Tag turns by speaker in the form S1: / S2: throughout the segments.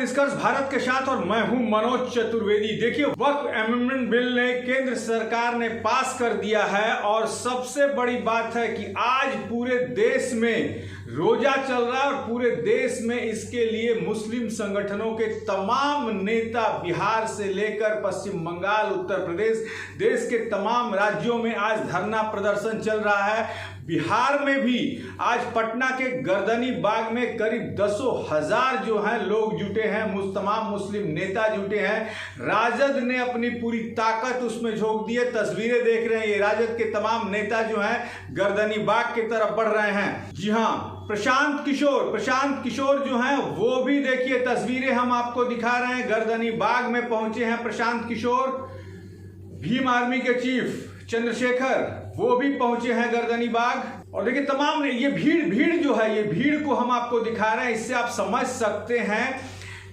S1: निष्कर्ष भारत के साथ और मैं हूं मनोज चतुर्वेदी। देखिए, वक्फ अमेंडमेंट बिल ने केंद्र सरकार ने पास कर दिया है और सबसे बड़ी बात है कि आज पूरे देश में रोजा चल रहा है और पूरे देश में इसके लिए मुस्लिम संगठनों के तमाम नेता बिहार से लेकर पश्चिम बंगाल, उत्तर प्रदेश, देश के तमाम राज्यों में आज धरना प्रदर्शन चल रहा है। बिहार में भी आज पटना के गर्दनी बाग में करीब 10,000 जो हैं लोग जुटे हैं, तमाम मुस्लिम नेता जुटे हैं। राजद ने अपनी पूरी ताकत उसमें झोंक दी है। तस्वीरें देख रहे हैं, ये राजद के तमाम नेता जो हैं गर्दनी बाग की तरफ बढ़ रहे हैं। जी हाँ, प्रशांत किशोर जो हैं वो भी देखिए तस्वीरें हम आपको दिखा रहे हैं। गर्दनी बाग में पहुंचे हैं प्रशांत किशोर। भीम आर्मी के चीफ चंद्रशेखर वो भी पहुंचे हैं गर्दनी बाग। और देखिए तमाम ये भीड़ जो है, ये भीड़ को हम आपको दिखा रहे हैं। इससे आप समझ सकते हैं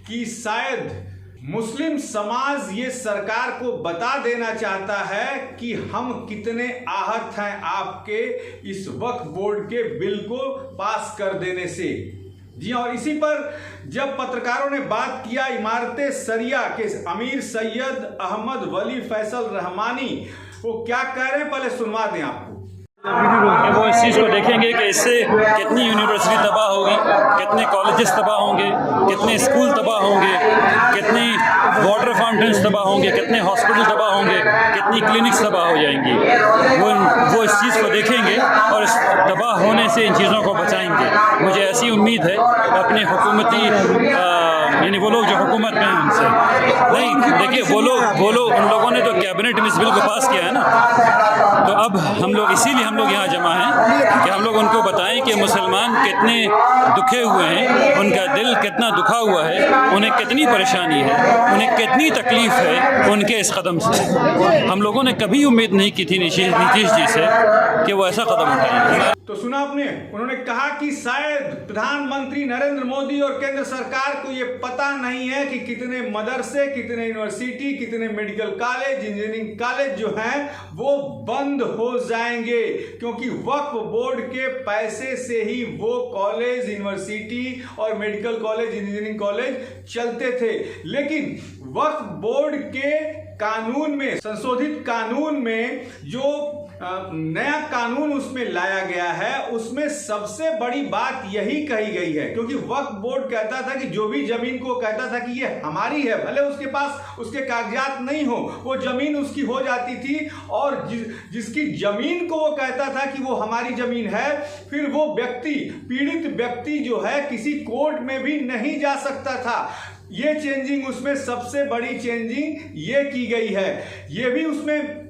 S1: कि शायद मुस्लिम समाज ये सरकार को बता देना चाहता है कि हम कितने आहत हैं आपके इस वक्फ बोर्ड के बिल को पास कर देने से। जी, और इसी पर जब पत्रकारों ने बात किया, इमारते सरिया के अमीर सैयद अहमद वली फैसल रहमानी वो क्या कह रहे हैं, पहले सुनवा दें आपको।
S2: वो इस चीज़ को देखेंगे कि इससे कितनी यूनिवर्सिटी तबाह होगी, कितने कॉलेजेस तबाह होंगे, कितने स्कूल तबाह होंगे, कितनी वाटर फाउंटेन्स तबाह होंगे, कितने हॉस्पिटल तबाह होंगे, कितनी क्लिनिक्स तबाह हो जाएंगी। वो इस चीज़ को देखेंगे और इस तबाह होने से इन चीज़ों को बचाएंगे। मुझे ऐसी उम्मीद है अपने हुकूमती यानी वो लोग जो हुकूमत में हैं उनसे। नहीं, देखिए वो लोग उन लोगों ने तो कैबिनेट में इस बिल को पास किया है ना, तो अब हम लोग इसीलिए हम लोग यहाँ जमा हैं कि हम लोग उनको बताएं कि मुसलमान कितने दुखे हुए हैं, उनका दिल कितना दुखा हुआ है, उन्हें कितनी परेशानी है, उन्हें कितनी तकलीफ है उनके इस कदम से। हम लोगों ने कभी उम्मीद नहीं की थी नीतीश जी से कि वो ऐसा कदम उठाएंगे।
S1: तो सुना आपने, उन्होंने कहा कि शायद प्रधानमंत्री नरेंद्र मोदी और केंद्र सरकार को ये पता नहीं है कि कितने मदरसे, कितने यूनिवर्सिटी, कितने मेडिकल कॉलेज, इंजीनियरिंग कॉलेज जो हैं वो बंद हो जाएंगे, क्योंकि वक्फ बोर्ड के पैसे से ही वो कॉलेज, यूनिवर्सिटी और मेडिकल कॉलेज, इंजीनियरिंग कॉलेज चलते थे। लेकिन वक्फ बोर्ड के कानून में, संशोधित कानून में जो नया कानून उसमें लाया गया है, उसमें सबसे बड़ी बात यही कही गई है, क्योंकि वक्फ बोर्ड कहता था कि जो भी जमीन को कहता था कि ये हमारी है, भले उसके पास उसके कागजात नहीं हो, वो जमीन उसकी हो जाती थी। और जिसकी जमीन को वो कहता था कि वो हमारी जमीन है, फिर वो व्यक्ति, पीड़ित व्यक्ति जो है किसी कोर्ट में भी नहीं जा सकता था। ये चेंजिंग उसमें सबसे बड़ी चेंजिंग ये की गई है। ये भी उसमें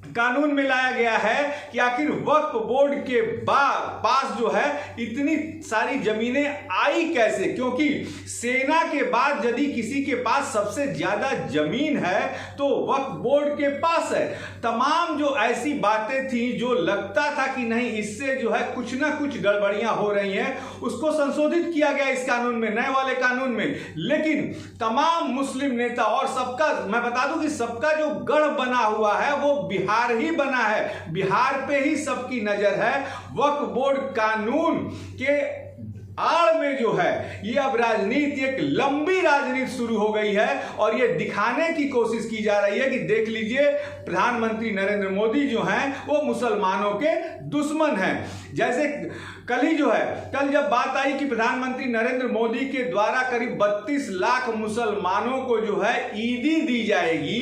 S1: कानून में लाया गया है कि आखिर वक्फ बोर्ड के पास जो है इतनी सारी जमीनें आई कैसे, क्योंकि सेना के बाद यदि किसी के पास सबसे ज्यादा जमीन है तो वक्फ बोर्ड के पास है। तमाम जो ऐसी बातें थी जो लगता था कि नहीं इससे जो है कुछ ना कुछ गड़बड़ियां हो रही हैं, उसको संशोधित किया गया इस कानून में, नए वाले कानून में। लेकिन तमाम मुस्लिम नेता और सबका, मैं बता दूं कि सबका जो गढ़ बना हुआ है वो बिहार ही बना है, बिहार पे ही सबकी नजर है। वक्फ बोर्ड कानून के आड़ में जो है ये अब राजनीति, एक लंबी राजनीति शुरू हो गई है और ये दिखाने की कोशिश की जा रही है कि देख लीजिए प्रधानमंत्री नरेंद्र मोदी जो हैं वो मुसलमानों के दुश्मन हैं। जैसे कल जब बात आई कि प्रधानमंत्री नरेंद्र मोदी के द्वारा करीब 32 लाख मुसलमानों को जो है ईदी दी जाएगी,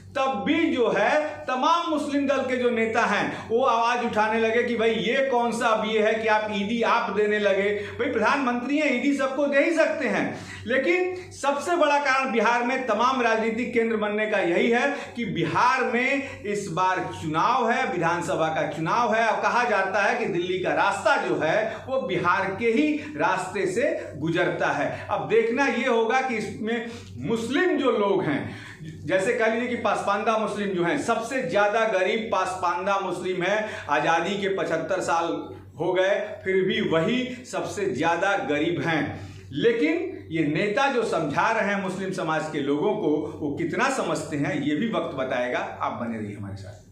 S1: तब भी जो है तमाम मुस्लिम दल के जो नेता हैं वो आवाज उठाने लगे कि भाई ये कौन सा अब ये है कि आप ईदी आप देने लगे। भाई प्रधानमंत्री हैं, ईदी सबको दे ही सकते हैं। लेकिन सबसे बड़ा कारण बिहार में तमाम राजनीतिक केंद्र बनने का यही है कि बिहार में इस बार चुनाव है, विधानसभा का चुनाव है। अब कहा जाता है कि दिल्ली का रास्ता जो है वो बिहार के ही रास्ते से गुजरता है। अब देखना ये होगा कि इसमें मुस्लिम जो लोग हैं, जैसे कह लीजिए कि पासपांदा मुस्लिम जो हैं, सबसे ज्यादा गरीब पासपांदा मुस्लिम है। आजादी के 75 साल हो गए, फिर भी वही सबसे ज्यादा गरीब हैं। लेकिन ये नेता जो समझा रहे हैं मुस्लिम समाज के लोगों को, वो कितना समझते हैं ये भी वक्त बताएगा। आप बने रहिए हमारे साथ।